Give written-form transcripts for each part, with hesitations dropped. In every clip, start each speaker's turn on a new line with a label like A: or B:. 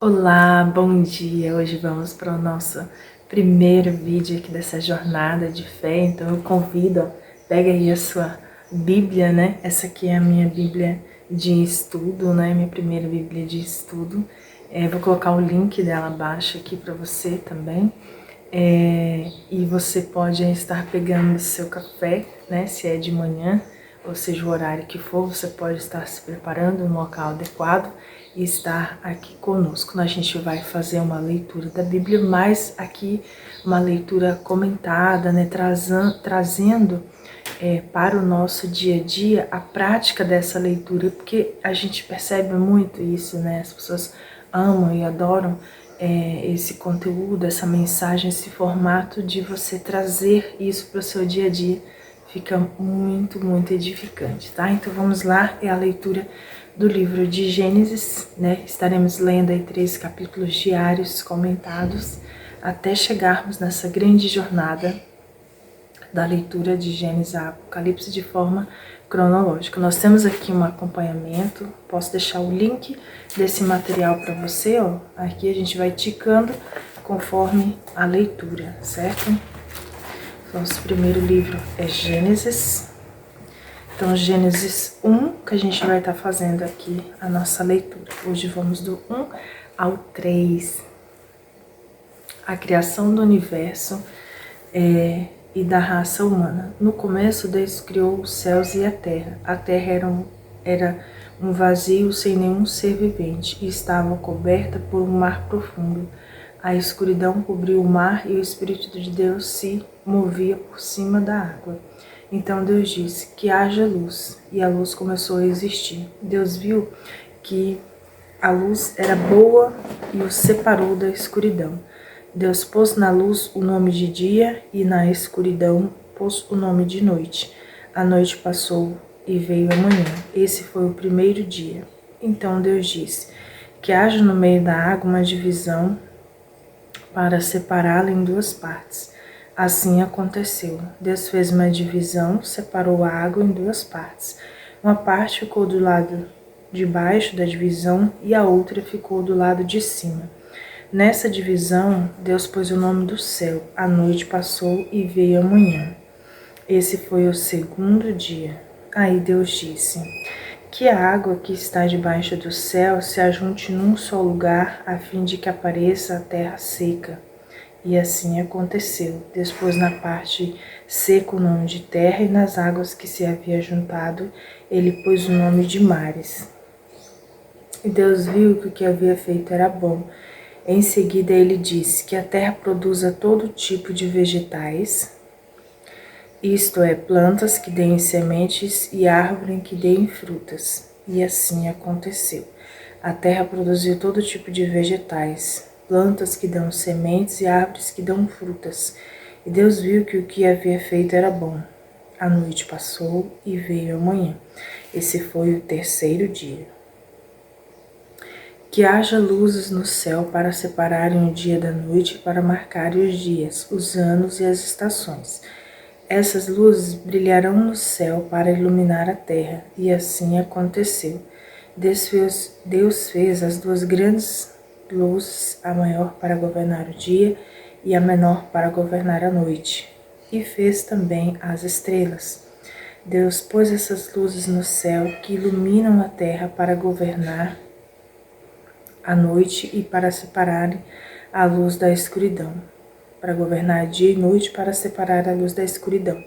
A: Olá, bom dia! Hoje vamos para o nosso primeiro vídeo aqui dessa jornada de fé. Então eu convido, pega aí a sua Bíblia, né? Essa aqui é a minha Bíblia de estudo, né? Minha primeira Bíblia de estudo. Vou colocar o link dela abaixo aqui para você também. E você pode estar pegando o seu café, né? Se é de manhã, ou seja, o horário que for, você pode estar se preparando no local adequado e estar aqui conosco. A gente vai fazer uma leitura da Bíblia, mas aqui uma leitura comentada, né? Trazendo para o nosso dia a dia a prática dessa leitura, porque a gente percebe muito isso, né? As pessoas amam e adoram esse conteúdo, essa mensagem, esse formato de você trazer isso para o seu dia a dia. Fica muito, muito edificante, tá? Então vamos lá, é a leitura do livro de Gênesis, né? Estaremos lendo aí 3 capítulos diários comentados até chegarmos nessa grande jornada da leitura de Gênesis a Apocalipse de forma cronológica. Nós temos aqui um acompanhamento, posso deixar o link desse material para você, ó. Aqui a gente vai ticando conforme a leitura, certo? Nosso primeiro livro é Gênesis. Então, Gênesis 1, que a gente vai estar fazendo aqui a nossa leitura. Hoje vamos do 1 ao 3. A criação do universo e da raça humana. No começo, Deus criou os céus e a terra. A terra era um vazio sem nenhum ser vivente e estava coberta por um mar profundo. A escuridão cobriu o mar e o Espírito de Deus se movia por cima da água. Então Deus disse que haja luz, e a luz começou a existir. Deus viu que a luz era boa e o separou da escuridão. Deus pôs na luz o nome de dia e na escuridão pôs o nome de noite. A noite passou e veio a manhã. Esse foi o primeiro dia. Então Deus disse que haja no meio da água uma divisão para separá-la em 2 partes. Assim aconteceu. Deus fez uma divisão, separou a água em 2 partes. Uma parte ficou do lado de baixo da divisão e a outra ficou do lado de cima. Nessa divisão, Deus pôs o nome do céu. A noite passou e veio a manhã. Esse foi o segundo dia. Aí Deus disse que a água que está debaixo do céu se ajunte num só lugar, a fim de que apareça a terra seca. E assim aconteceu. Deus pôs na parte seca o nome de terra, e nas águas que se havia juntado, ele pôs o nome de mares. E Deus viu que o que havia feito era bom. Em seguida ele disse que a terra produza todo tipo de vegetais, isto é, plantas que deem sementes e árvores que deem frutas. E assim aconteceu. A terra produziu todo tipo de vegetais, plantas que dão sementes e árvores que dão frutas. E Deus viu que o que havia feito era bom. A noite passou e veio a manhã. Esse foi o terceiro dia. Que haja luzes no céu para separarem o dia da noite, para marcarem os dias, os anos e as estações. Essas luzes brilharão no céu para iluminar a terra, e assim aconteceu. Deus fez as 2 grandes luzes, a maior para governar o dia e a menor para governar a noite. E fez também as estrelas. Deus pôs essas luzes no céu que iluminam a terra para governar a noite e para separarem a luz da escuridão, para governar dia e noite, para separar a luz da escuridão.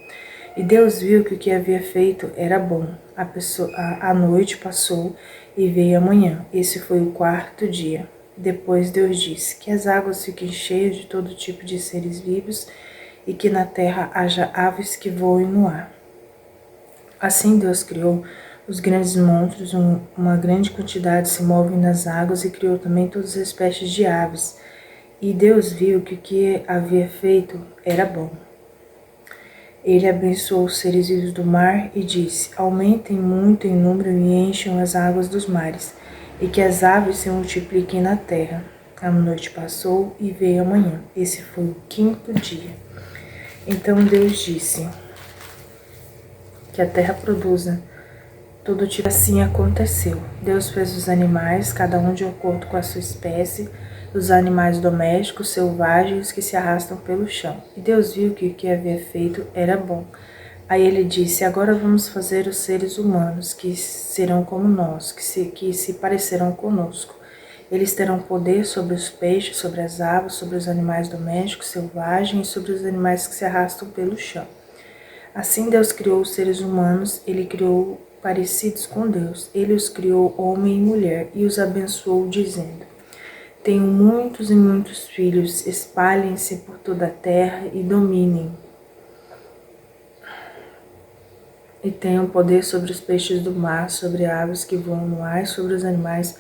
A: E Deus viu que o que havia feito era bom. A noite passou e veio a manhã. Esse foi o 4º dia. Depois Deus disse que as águas fiquem cheias de todo tipo de seres vivos e que na terra haja aves que voem no ar. Assim Deus criou os grandes monstros, uma grande quantidade se movem nas águas, e criou também todas as espécies de aves. E Deus viu que o que havia feito era bom. Ele abençoou os seres vivos do mar e disse: aumentem muito em número e encham as águas dos mares, e que as aves se multipliquem na terra. A noite passou e veio a manhã. Esse foi o 5º dia. Então Deus disse que a terra produza Todo tipo assim aconteceu. Deus fez os animais, cada um de acordo com a sua espécie, os animais domésticos, selvagens, que se arrastam pelo chão. E Deus viu que o que havia feito era bom. Aí ele disse: agora vamos fazer os seres humanos, que serão como nós, que se parecerão conosco. Eles terão poder sobre os peixes, sobre as aves, sobre os animais domésticos, selvagens e sobre os animais que se arrastam pelo chão. Assim Deus criou os seres humanos, ele criou parecidos com Deus. Ele os criou homem e mulher e os abençoou, dizendo: tenho muitos e muitos filhos, espalhem-se por toda a terra e dominem. E tenham poder sobre os peixes do mar, sobre aves que voam no ar e sobre os animais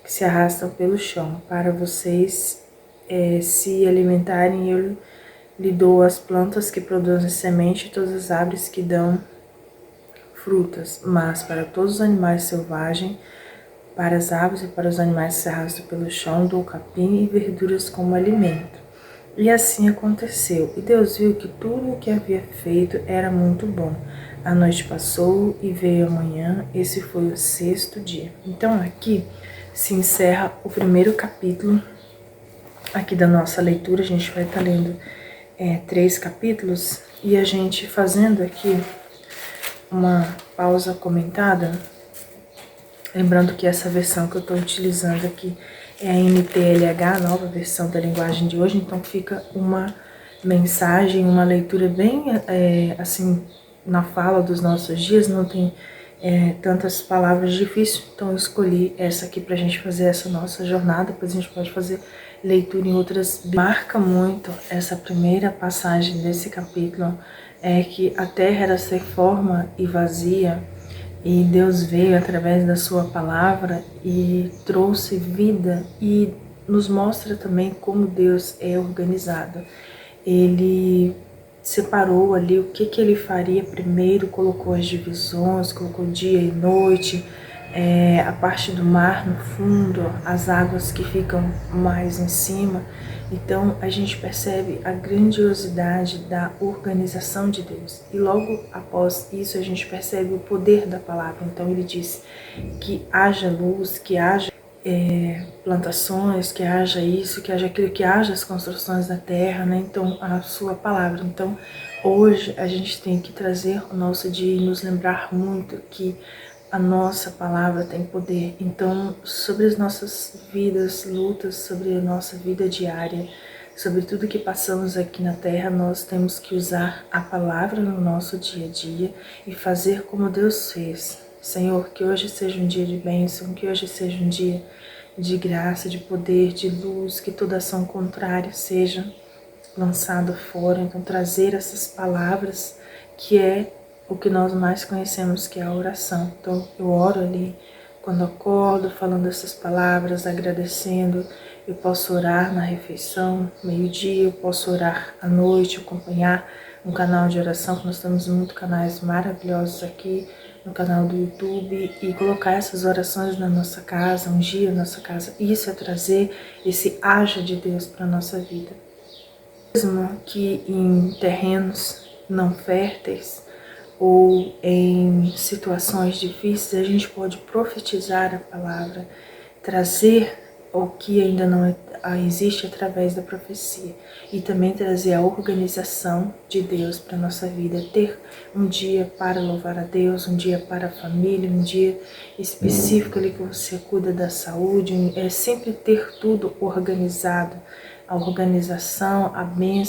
A: que se arrastam pelo chão. Para vocês se alimentarem, eu lhe dou as plantas que produzem semente e todas as árvores que dão frutas. Mas para todos os animais selvagens, para as aves e para os animais que se arrastam pelo chão, dou capim e verduras como alimento. E assim aconteceu. E Deus viu que tudo o que havia feito era muito bom. A noite passou e veio a manhã. Esse foi o 6º dia. Então aqui se encerra o primeiro capítulo aqui da nossa leitura. A gente vai estar lendo 3 capítulos e a gente fazendo aqui uma pausa comentada. Lembrando que essa versão que eu estou utilizando aqui é a NTLH, a nova versão da linguagem de hoje, então fica uma mensagem, uma leitura bem assim, na fala dos nossos dias, não tem tantas palavras difíceis, então eu escolhi essa aqui para a gente fazer essa nossa jornada, depois a gente pode fazer leitura em outras. Marca muito essa primeira passagem desse capítulo, que a terra era sem forma e vazia, e Deus veio através da sua palavra e trouxe vida e nos mostra também como Deus é organizado. Ele separou ali o que ele faria primeiro, colocou as divisões, colocou dia e noite, a parte do mar no fundo, as águas que ficam mais em cima. Então a gente percebe a grandiosidade da organização de Deus. E logo após isso a gente percebe o poder da palavra. Então ele diz que haja luz, que haja plantações, que haja isso, que haja aquilo, que haja as construções da terra, né? Então a sua palavra. Então hoje a gente tem que trazer o nosso dia e nos lembrar muito que a nossa palavra tem poder. Então, sobre as nossas vidas, lutas, sobre a nossa vida diária, sobre tudo que passamos aqui na terra, nós temos que usar a palavra no nosso dia a dia e fazer como Deus fez. Senhor, que hoje seja um dia de bênção, que hoje seja um dia de graça, de poder, de luz, que toda ação contrária seja lançada fora. Então, trazer essas palavras que é o que nós mais conhecemos, que é a oração. Então eu oro ali quando acordo, falando essas palavras, agradecendo. Eu posso orar na refeição, meio-dia, eu posso orar à noite, acompanhar um canal de oração, que nós temos muitos canais maravilhosos aqui no canal do YouTube, e colocar essas orações na nossa casa, ungir a nossa casa. Isso é trazer esse haja de Deus para a nossa vida. Mesmo que em terrenos não férteis, ou em situações difíceis, a gente pode profetizar a palavra, trazer o que ainda não existe através da profecia, e também trazer a organização de Deus para a nossa vida, ter um dia para louvar a Deus, um dia para a família, um dia específico ali que você cuida da saúde, sempre ter tudo organizado, a organização, a bênção